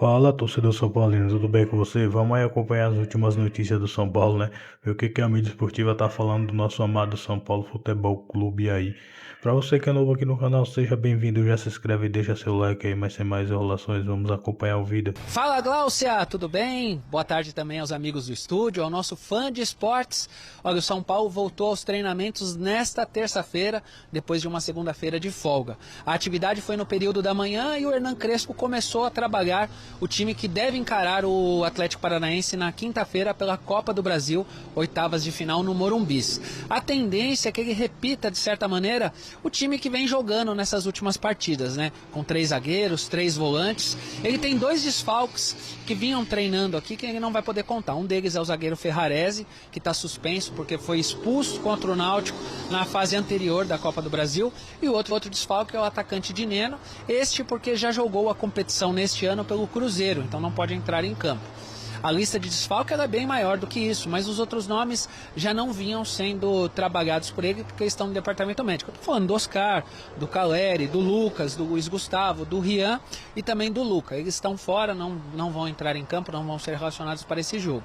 Fala, torcedor São Paulino, tudo bem com você? Vamos aí acompanhar as últimas notícias do São Paulo, né? Ver o que a mídia esportiva tá falando do nosso amado São Paulo Futebol Clube aí. Pra você que é novo aqui no canal, seja bem-vindo, já se inscreve e deixa seu like aí, mas sem mais enrolações, vamos acompanhar o vídeo. Fala, Gláucia, tudo bem? Boa tarde também aos amigos do estúdio, ao nosso fã de esportes. Olha, o São Paulo voltou aos treinamentos nesta terça-feira, depois de uma segunda-feira de folga. A atividade foi no período da manhã e o Hernan Crespo começou a trabalhar o time que deve encarar o Atlético Paranaense na quinta-feira pela Copa do Brasil, oitavas de final no Morumbis. A tendência é que ele repita, de certa maneira, o time que vem jogando nessas últimas partidas, né? Com 3 zagueiros, 3 volantes. Ele tem 2 desfalques que vinham treinando aqui que ele não vai poder contar. Um deles é o zagueiro Ferrarese, que está suspenso porque foi expulso contra o Náutico na fase anterior da Copa do Brasil. E o outro desfalque é o atacante Dineno, este porque já jogou a competição neste ano pelo Cruzeiro, então não pode entrar em campo. A lista de desfalque é bem maior do que isso, mas os outros nomes já não vinham sendo trabalhados por ele porque estão no departamento médico. Eu estou falando do Oscar, do Caleri, do Lucas, do Luiz Gustavo, do Rian e também do Luca. Eles estão fora, não vão entrar em campo, não vão ser relacionados para esse jogo.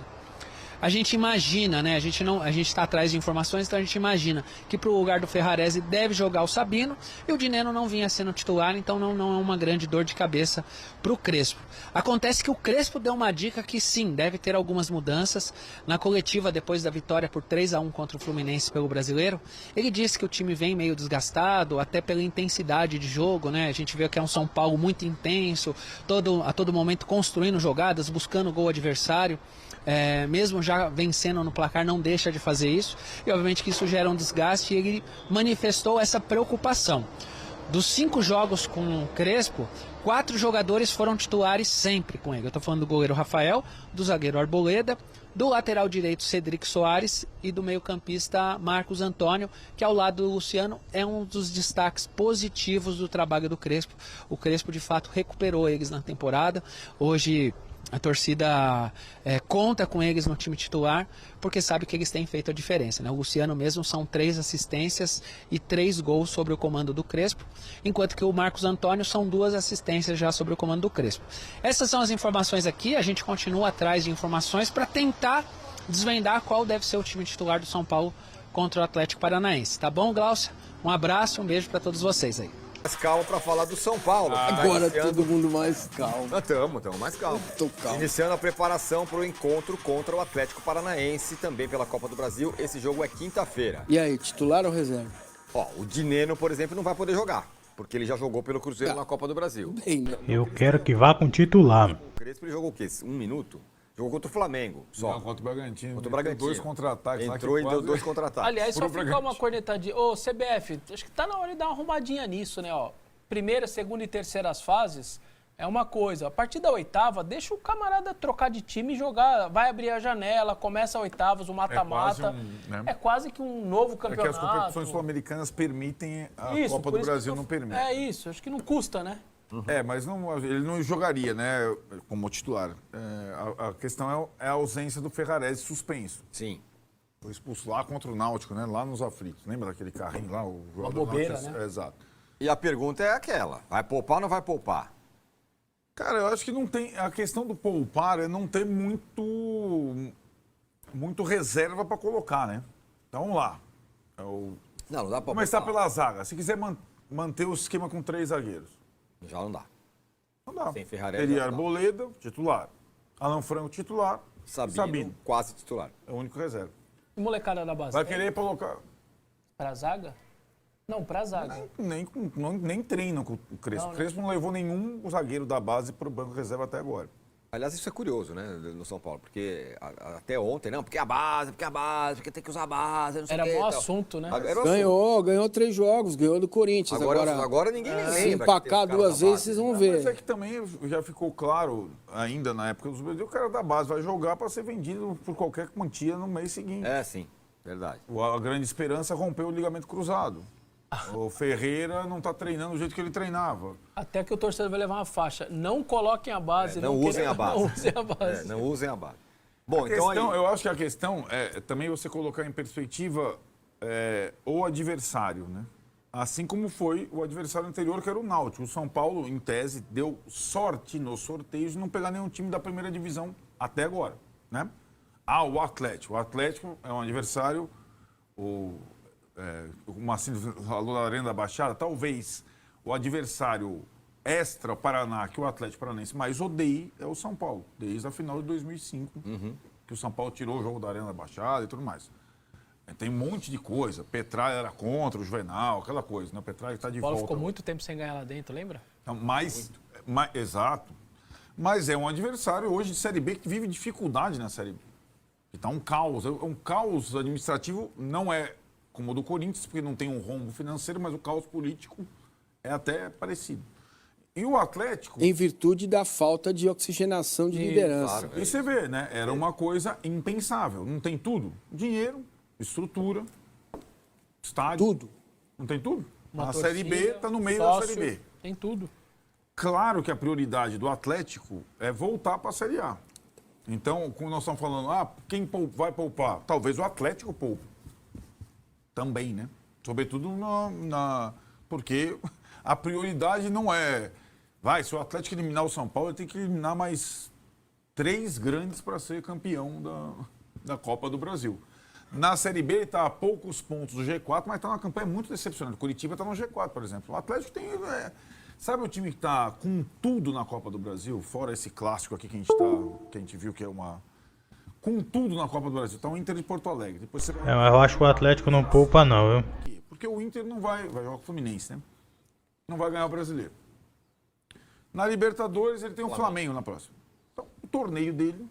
A gente imagina, né? A gente está atrás de informações, então a gente imagina que para o lugar do Ferrarese deve jogar o Sabino e o Dineno não vinha sendo titular, então não é uma grande dor de cabeça para o Crespo. Acontece que o Crespo deu uma dica que sim, deve ter algumas mudanças. Na coletiva, depois da vitória por 3-1 contra o Fluminense pelo Brasileiro, ele disse que o time vem meio desgastado, até pela intensidade de jogo, né? A gente vê que é um São Paulo muito intenso, a todo momento construindo jogadas, buscando o gol adversário. Mesmo já vencendo no placar, não deixa de fazer isso. E obviamente que isso gera um desgaste e ele manifestou essa preocupação. Dos 5 jogos com o Crespo, 4 jogadores foram titulares sempre com ele. Eu estou falando do goleiro Rafael, do zagueiro Arboleda, do lateral direito Cedric Soares e do meio-campista Marcos Antônio, que ao lado do Luciano é um dos destaques positivos do trabalho do Crespo. O Crespo de fato recuperou eles na temporada. Hoje a torcida conta com eles no time titular, porque sabe que eles têm feito a diferença, né? O Luciano mesmo são 3 assistências e 3 gols sobre o comando do Crespo, enquanto que o Marcos Antônio são 2 assistências já sobre o comando do Crespo. Essas são as informações aqui, a gente continua atrás de informações para tentar desvendar qual deve ser o time titular do São Paulo contra o Atlético Paranaense. Tá bom, Gláucia? Um abraço, um beijo para todos vocês aí. Mais calmo para falar do São Paulo. Agora todo mundo mais calmo. Estamos mais calmo. Tô calmo. Iniciando a preparação para o encontro contra o Atlético Paranaense, também pela Copa do Brasil. Esse jogo é quinta-feira. E aí, titular ou reserva? Ó, o Dineno, por exemplo, não vai poder jogar, porque ele já jogou pelo Cruzeiro na Copa do Brasil. Bem, não. Eu quero que vá com titular. O Crespo ele jogou o quê? 1 minuto? Jogou contra o Flamengo, só. Não, contra o Bragantino. Contra o Bragantino. 2 contra-ataques. Entrou e deu 2 contra-ataques. Aliás, só Pro ficar Bragantino. uma cornetadinha. Ô, CBF, acho que tá na hora de dar uma arrumadinha nisso, né? Ó, primeira, segunda e terceiras fases é uma coisa. A partir da oitava, deixa o camarada trocar de time e jogar. Vai abrir a janela, começa a oitavas, o mata-mata. né? É quase que um novo É que as campeonato. competições sul-americanas permitem, a Isso, Copa por do isso que Brasil eu tô- não permite. É isso, acho que não custa, né? É, mas não, ele não jogaria, né, como titular. A questão é a ausência do Ferrarese suspenso. Sim. Foi expulso lá contra o Náutico, né, lá nos aflitos. Lembra daquele carrinho lá? O jogador do bobeira, Náutico? né? Exato. E a pergunta é aquela, vai poupar ou não vai poupar? Cara, eu acho que não tem. A questão do poupar é não ter muito reserva para colocar, né? Então vamos lá. Não dá para Começar pela zaga. Se quiser manter o esquema com 3 zagueiros. Já não dá. Não dá. Sem Ferrarese, Teria já não dá. Arboleda, titular. Alan Franco, titular. Sabino, quase titular. É o único reserva. E molecada da base. Vai querer colocar. Pra zaga? Não, pra zaga. Nem treinam com o Crespo. Não, O Crespo não levou nenhum zagueiro da base para o banco de reserva até agora. Aliás, isso é curioso, né, no São Paulo, porque até ontem, não, porque porque tem que usar a base, não sei Era o quê. bom e tal. assunto, né? Era o assunto. Ganhou 3 jogos, ganhou do Corinthians. Agora ninguém nem se lembra. que empacar tem o cara 2 da vezes, base. vocês vão Mas é ver. que também já ficou claro, ainda na época dos Brasil, o cara da base vai jogar para ser vendido por qualquer quantia no mês seguinte. É, sim, verdade. A grande esperança é romper o ligamento cruzado. Ah. O Ferreira não está treinando do jeito que ele treinava. Até que o torcedor vai levar uma faixa. Não coloquem a base. Não usem a base. Não usem a base. Não usem a base. Bom, A então questão, aí... eu acho que a questão é também você colocar em perspectiva o adversário, né? Assim como foi o adversário anterior, que era o Náutico. O São Paulo, em tese, deu sorte nos sorteios de não pegar nenhum time da primeira divisão até agora, né? O Atlético. O Atlético é um adversário, o Marcinho falou da Arena da Baixada, talvez o adversário extra Paraná que o Atlético Paranaense mais odeie é o São Paulo, desde a final de 2005, que o São Paulo tirou o jogo da Arena da Baixada e tudo mais. Tem um monte de coisa. Petralha era contra o Juvenal, aquela coisa, né? Petralha está de O Paulo volta. ficou muito tempo sem ganhar lá dentro, lembra? Então, exato. Mas é um adversário hoje de Série B que vive dificuldade na Série B. Está um caos. Um caos administrativo não é como o do Corinthians, porque não tem um rombo financeiro, mas o caos político é até parecido. E o Atlético... Em virtude da falta de oxigenação de liderança. claro. E você vê, né? Era uma coisa impensável. Não tem tudo? Dinheiro, estrutura, estádio. Tudo. Não tem tudo? Uma A Série B torcida, está no meio sócio, da Série B. Tem tudo. Claro que a prioridade do Atlético é voltar para a Série A. Então, como nós estamos falando, quem vai poupar? Talvez o Atlético poupe. Também, né? Sobretudo porque a prioridade não é... se o Atlético eliminar o São Paulo, ele tem que eliminar mais 3 grandes para ser campeão da Copa do Brasil. Na Série B, ele está a poucos pontos do G4, mas está numa campanha muito decepcionante. O Curitiba está no G4, por exemplo. O Atlético tem... sabe o time que está com tudo na Copa do Brasil? Fora esse clássico aqui que a gente viu que é uma... Com tudo na Copa do Brasil. Está o Inter de Porto Alegre. Depois você vai... Mas eu acho que o Atlético não poupa não, viu? Porque o Inter não vai jogar com o Fluminense, né? Não vai ganhar o Brasileiro. Na Libertadores, ele tem o Flamengo na próxima. Então, o torneio dele,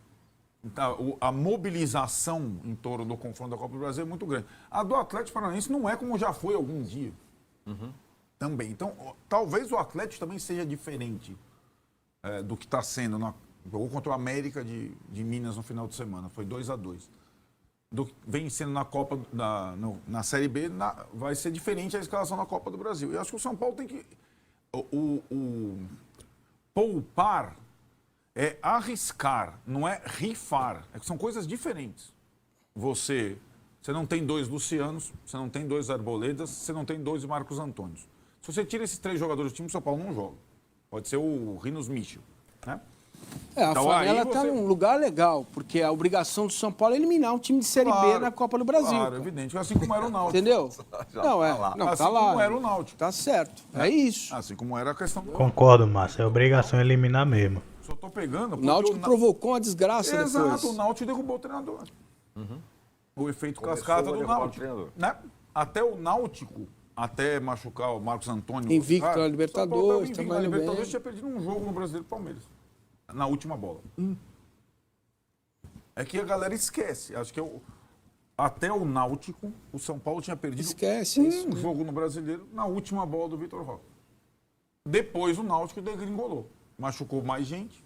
a mobilização em torno do confronto da Copa do Brasil é muito grande. A do Atlético Paranaense não é como já foi algum dia. Também. Então, talvez o Atlético também seja diferente do que está sendo jogou contra o América de Minas no final de semana. Foi 2-2. Do que vem sendo na Copa, na Série B, vai ser diferente a escalação na Copa do Brasil. Eu acho que o São Paulo tem que... Poupar é arriscar, não é rifar. São coisas diferentes. Você não tem 2 Lucianos, você não tem 2 Arboledas, você não tem 2 Marcos Antônios. Se você tira esses 3 jogadores do time, o São Paulo não joga. Pode ser o Rinos Michel, né? A Então, Favela aí está você- num lugar legal, porque a obrigação do São Paulo é eliminar um time de Série B na Copa do Brasil. Claro, cara. evidente. Assim como era o Náutico. Entendeu? Não, Assim tá lá. como era o Náutico. Tá certo. É isso. Assim como era a questão do... Concordo, Márcio. É obrigação eliminar mesmo. Só tô pegando... O Náutico provocou uma desgraça Exato, depois. o Náutico derrubou o treinador. O efeito Começou cascata a do derrubar o Náutico. treinador. Né? Até o Náutico, até machucar o Marcos Antônio... Invicto cara, na Libertadores, São Paulo tava invicto tá na indo bem. Libertadores, tinha perdido um jogo no Brasileiro do Palmeiras. Na última bola. É que a galera esquece. Acho que até o Náutico, o São Paulo tinha perdido Esquece isso, né? jogo no Brasileiro na última bola do Vitor Roque. Depois o Náutico degringolou. Machucou mais gente.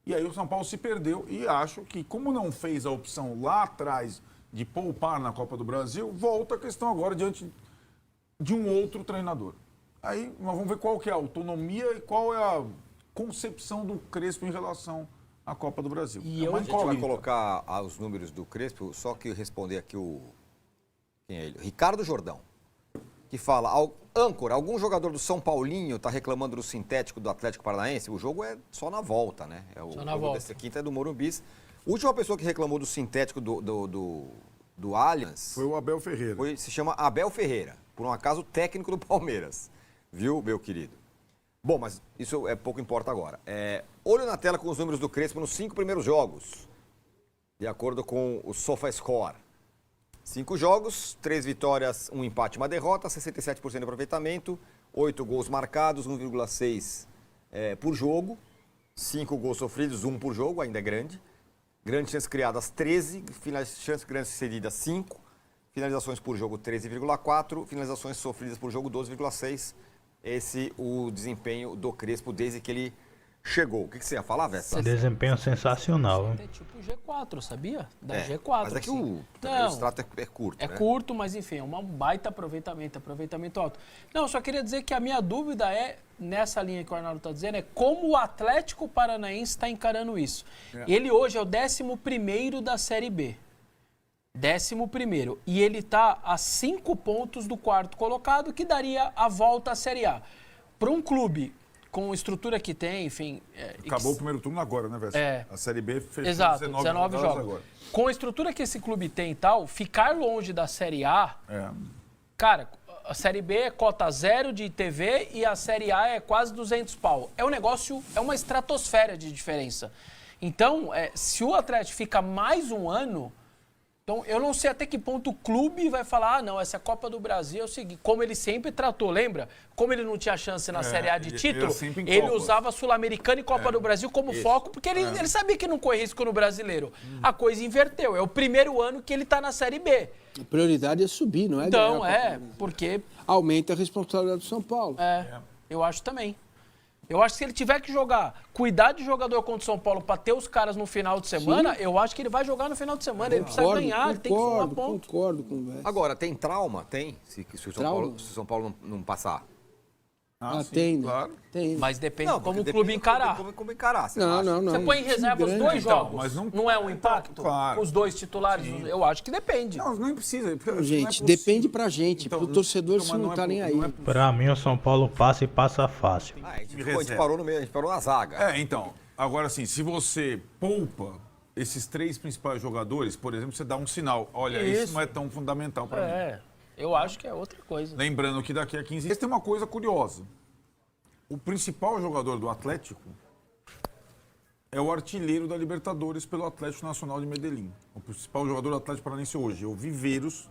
E aí o São Paulo se perdeu. E acho que, como não fez a opção lá atrás de poupar na Copa do Brasil, volta a questão agora diante de um outro treinador. Aí nós vamos ver qual que é a autonomia e qual é a concepção do Crespo em relação à Copa do Brasil. E É eu- uma A gente vai incógnita. colocar os números do Crespo, só que responder aqui quem é ele? Ricardo Jordão, que fala, âncora, algum jogador do São Paulinho está reclamando do sintético do Atlético Paranaense? O jogo é só na volta, né? Só na jogo volta. dessa quinta é do Morumbis. A última pessoa que reclamou do sintético do Allianz Foi o Abel Ferreira. se chama Abel Ferreira, por um acaso técnico do Palmeiras. Viu, meu querido? Bom, mas isso pouco importa agora. Olho na tela com os números do Crespo nos 5 primeiros jogos, de acordo com o SofaScore. 5 jogos, 3 vitórias, 1 empate e 1 derrota, 67% de aproveitamento, 8 gols marcados, 1,6 por jogo, 5 gols sofridos, 1 por jogo, ainda é grande. Grandes chances criadas, 13, chances grandes cedidas, 5, finalizações por jogo, 13,4, finalizações sofridas por jogo, 12,6. Esse o desempenho do Crespo desde que ele chegou. O que você ia falar, Vessa? Desempenho sensacional, viu? É tipo G4, sabia? Da É, G4. mas é que assim. o extrato é curto, É né? curto, mas enfim, é um baita aproveitamento alto. Não, só queria dizer que a minha dúvida nessa linha que o Arnaldo está dizendo, é como o Atlético Paranaense está encarando isso. Ele hoje é o 11º da Série B. 11º. E ele tá a 5 pontos do 4º colocado, que daria a volta à Série A. Para um clube com a estrutura que tem, enfim... Acabou o primeiro turno agora, né, Vessa? É. A Série B fechou Exato, 19 jogos. agora. Com a estrutura que esse clube tem e tal, ficar longe da Série A... É. Cara, a Série B é cota 0 de TV e a Série A é quase 200 pau. É um negócio, é uma estratosfera de diferença. Então, se o Atlético fica mais um ano, então eu não sei até que ponto o clube vai falar, não, essa Copa do Brasil é o seguinte, como ele sempre tratou, lembra? Como ele não tinha chance na Série A de título, ele usava Sul-Americana e Copa do Brasil como foco, porque ele sabia que não corria risco no Brasileiro. A coisa inverteu, é o primeiro ano que ele está na Série B. A prioridade é subir, não é? Então, porque... Aumenta a responsabilidade do São Paulo. Eu acho também. Eu acho que se ele tiver que jogar, cuidar de jogador contra o São Paulo para ter os caras no final de semana, eu acho que ele vai jogar no final de semana. Ele precisa ganhar, ele tem que somar ponto. Concordo com o Vessa. Agora, tem trauma? Tem? Se o São Paulo não passar. Sim, tem, né? claro. Tem. Mas depende Não, como o depende clube encarar. Como encarar. Você Não, acha? não, não. Você põe em reserva os Time dois grande. jogos, mas não é um impacto? Claro. Os dois titulares? Eu acho que depende. Não, nem precisa. Gente, depende pra gente. Pro torcedor, mas isso não tá nem aí. Pra mim, o São Paulo passa e passa fácil. A gente parou no meio, a gente parou na zaga. Então. Agora, assim, se você poupa esses 3 principais jogadores, por exemplo, você dá um sinal. Olha, isso não é tão fundamental pra mim. Eu acho que é outra coisa. Lembrando que daqui a 15 dias tem uma coisa curiosa. O principal jogador do Atlético é o artilheiro da Libertadores pelo Atlético Nacional de Medellín. O principal jogador do Atlético Paranaense hoje é o Viveiros.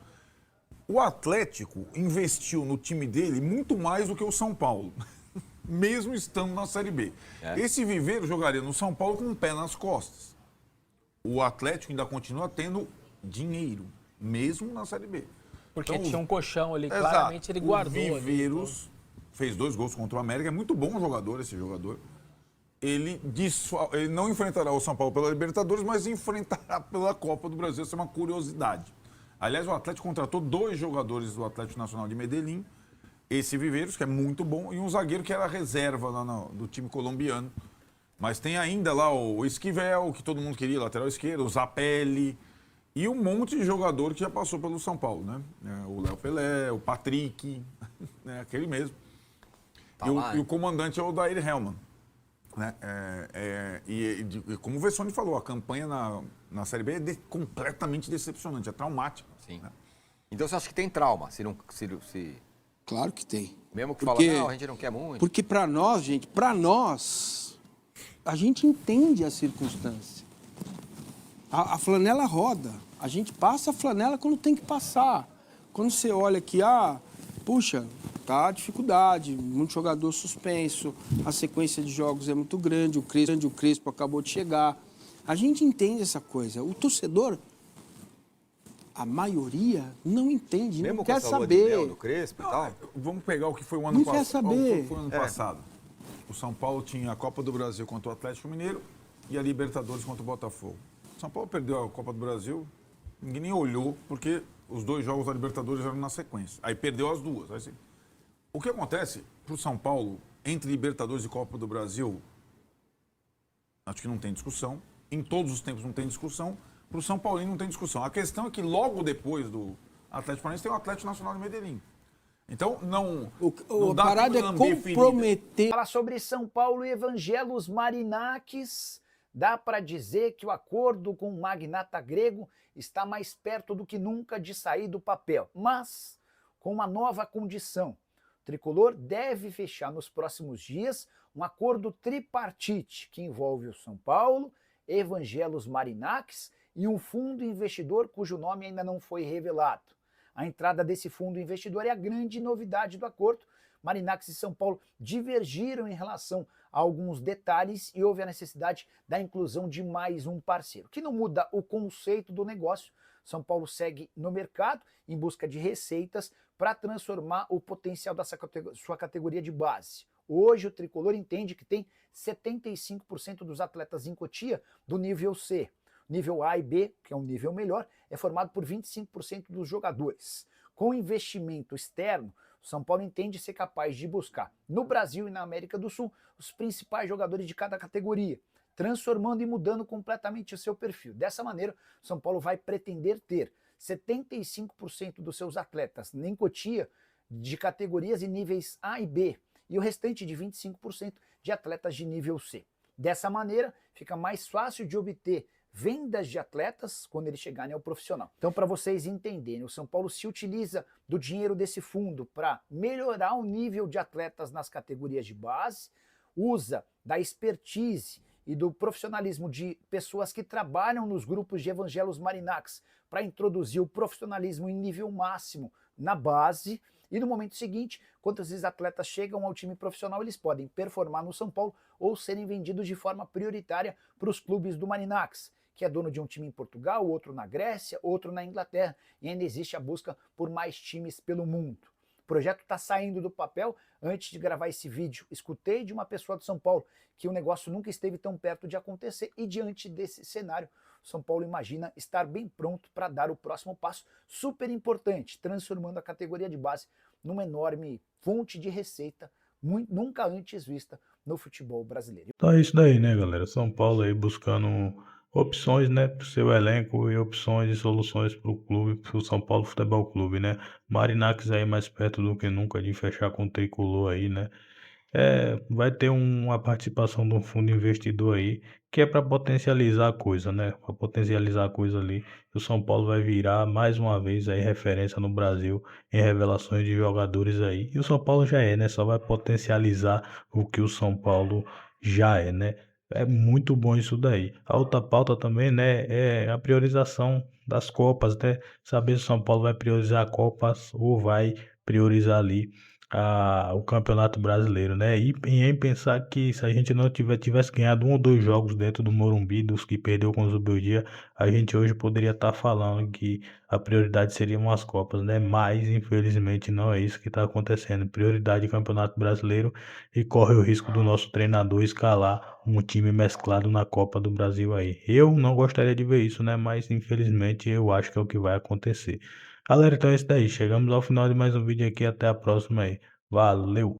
O Atlético investiu no time dele muito mais do que o São Paulo, mesmo estando na Série B. Esse Viveiros jogaria no São Paulo com um pé nas costas. O Atlético ainda continua tendo dinheiro, mesmo na Série B. Porque Então, tinha um colchão ali, claramente ele guardou. O Viveiros fez 2 gols contra o América, é muito bom jogador esse jogador. Ele não enfrentará o São Paulo pela Libertadores, mas enfrentará pela Copa do Brasil. Essa é uma curiosidade. Aliás, o Atlético contratou 2 jogadores do Atlético Nacional de Medellín. Esse Viveiros, que é muito bom, e um zagueiro que era reserva lá do time colombiano. Mas tem ainda lá o Esquivel, que todo mundo queria, lateral esquerdo, o Zapelli, e um monte de jogador que já passou pelo São Paulo, né? O Léo Pelé, o Patrick, aquele mesmo. E o comandante é o Daír Hellman. Né? E como o Vessone falou, a campanha na Série B é completamente decepcionante, é traumática. Sim. Né? Então você acha que tem trauma? Se... Claro que tem. Mesmo que Porque- fala, não, a gente não quer muito. Porque pra nós, gente, a gente entende a circunstância. A flanela roda. A gente passa a flanela quando tem que passar. Quando você olha que, puxa, tá dificuldade, muito jogador suspenso, a sequência de jogos é muito grande, o Crespo acabou de chegar. A gente entende essa coisa. O torcedor, a maioria, não entende, Mesmo não com quer essa lua de mel saber. do Crespo e tal. Vamos pegar o que foi o ano Não quer passado. saber. Foi o ano passado. O São Paulo tinha a Copa do Brasil contra o Atlético Mineiro e a Libertadores contra o Botafogo. O São Paulo perdeu a Copa do Brasil, ninguém nem olhou, porque os 2 jogos da Libertadores eram na sequência. Aí perdeu as 2. Assim. O que acontece para o São Paulo, entre Libertadores e Copa do Brasil, acho que não tem discussão. Em todos os tempos não tem discussão. Para o São Paulino não tem discussão. A questão é que logo depois do Atlético Paranaense tem o Atlético Nacional de Medellín. Então, não A dá parada pra é lamber ferida. comprometer. Falar sobre São Paulo e Evangelos Marinakis, dá para dizer que o acordo com o magnata grego está mais perto do que nunca de sair do papel, mas com uma nova condição. O tricolor deve fechar nos próximos dias um acordo tripartite que envolve o São Paulo, Evangelos Marinakis e um fundo investidor cujo nome ainda não foi revelado. A entrada desse fundo investidor é a grande novidade do acordo. Marinakis e São Paulo divergiram em relação a alguns detalhes e houve a necessidade da inclusão de mais um parceiro, que não muda o conceito do negócio. São Paulo segue no mercado em busca de receitas para transformar o potencial da sua categoria de base. Hoje o tricolor entende que tem 75% dos atletas em Cotia do nível C. Nível A e B, que é um nível melhor, é formado por 25% dos jogadores. Com investimento externo, o São Paulo entende ser capaz de buscar, no Brasil e na América do Sul, os principais jogadores de cada categoria, transformando e mudando completamente o seu perfil. Dessa maneira, o São Paulo vai pretender ter 75% dos seus atletas em Cotia de categorias e níveis A e B, e o restante de 25% de atletas de nível C. Dessa maneira, fica mais fácil de obter vendas de atletas quando eles chegarem ao profissional. Então, para vocês entenderem, o São Paulo se utiliza do dinheiro desse fundo para melhorar o nível de atletas nas categorias de base, usa da expertise e do profissionalismo de pessoas que trabalham nos grupos de Evangelos Marinax para introduzir o profissionalismo em nível máximo na base. E no momento seguinte, quando esses atletas chegam ao time profissional, eles podem performar no São Paulo ou serem vendidos de forma prioritária para os clubes do Marinax, que é dono de um time em Portugal, outro na Grécia, outro na Inglaterra, e ainda existe a busca por mais times pelo mundo. O projeto está saindo do papel. Antes de gravar esse vídeo, escutei de uma pessoa de São Paulo que o negócio nunca esteve tão perto de acontecer, e diante desse cenário, São Paulo imagina estar bem pronto para dar o próximo passo super importante, transformando a categoria de base numa enorme fonte de receita nunca antes vista no futebol brasileiro. Então é isso daí, né, galera? São Paulo aí buscando opções, né, para o seu elenco e opções e soluções para o clube, para o São Paulo Futebol Clube, né? Marinax aí mais perto do que nunca de fechar com o tricolor aí, né? Vai ter uma participação de um fundo investidor aí, que é para potencializar a coisa, né? Para potencializar a coisa ali. O São Paulo vai virar mais uma vez aí referência no Brasil em revelações de jogadores aí. E o São Paulo já é, né? Só vai potencializar o que o São Paulo já é, né? É muito bom isso daí. A outra pauta também, né, é a priorização das Copas, né? Saber se o São Paulo vai priorizar Copas ou vai priorizar ali o Campeonato Brasileiro, né? E em pensar que se a gente não tivesse ganhado um ou dois jogos dentro do Morumbi, dos que perdeu com o Zubeldia, a gente hoje poderia estar falando que a prioridade seriam as Copas, né? Mas infelizmente não é isso que está acontecendo. Prioridade Campeonato Brasileiro, e corre o risco do nosso treinador escalar um time mesclado na Copa do Brasil aí. Eu não gostaria de ver isso, né? Mas infelizmente eu acho que é o que vai acontecer. Galera, então é isso daí. Chegamos ao final de mais um vídeo aqui. Até a próxima aí. Valeu!